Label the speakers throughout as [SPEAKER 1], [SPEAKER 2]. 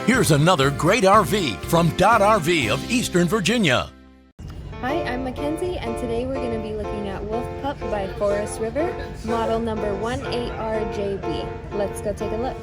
[SPEAKER 1] Here's another great RV from Dodd RV of Eastern Virginia.
[SPEAKER 2] Hi, I'm Mackenzie, and today we're going to be looking at Wolf Pup by Forest River, model number 18RJB. Let's go take a look.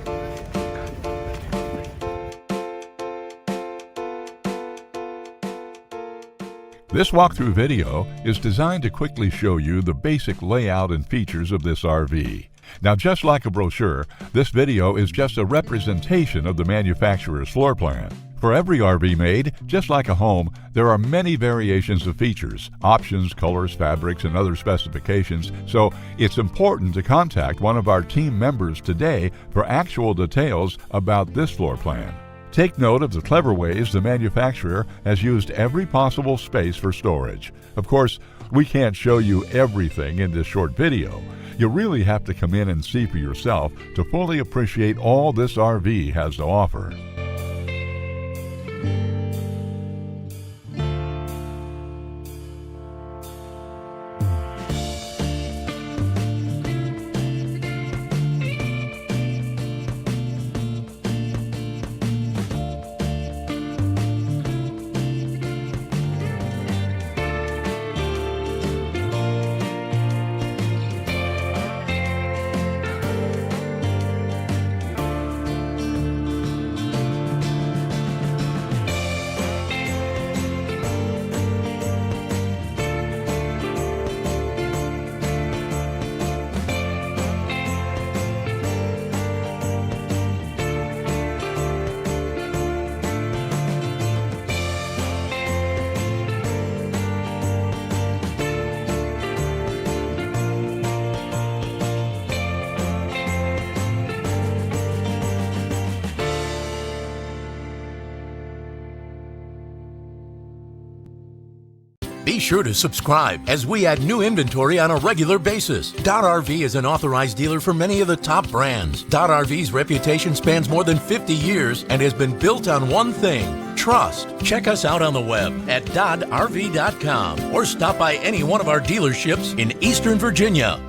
[SPEAKER 3] This walkthrough video is designed to quickly show you the basic layout and features of this RV. Now, just like a brochure, this video is just a representation of the manufacturer's floor plan. For every RV made, just like a home, there are many variations of features, options, colors, fabrics, and other specifications, so it's important to contact one of our team members today for actual details about this floor plan. Take note of the clever ways the manufacturer has used every possible space for storage. Of course, we can't show you everything in this short video. You really have to come in and see for yourself to fully appreciate all this RV has to offer.
[SPEAKER 1] Be sure to subscribe as we add new inventory on a regular basis. Dodd RV is an authorized dealer for many of the top brands. Dodd RV's reputation spans more than 50 years and has been built on one thing: trust. Check us out on the web at doddrv.com or stop by any one of our dealerships in Eastern Virginia.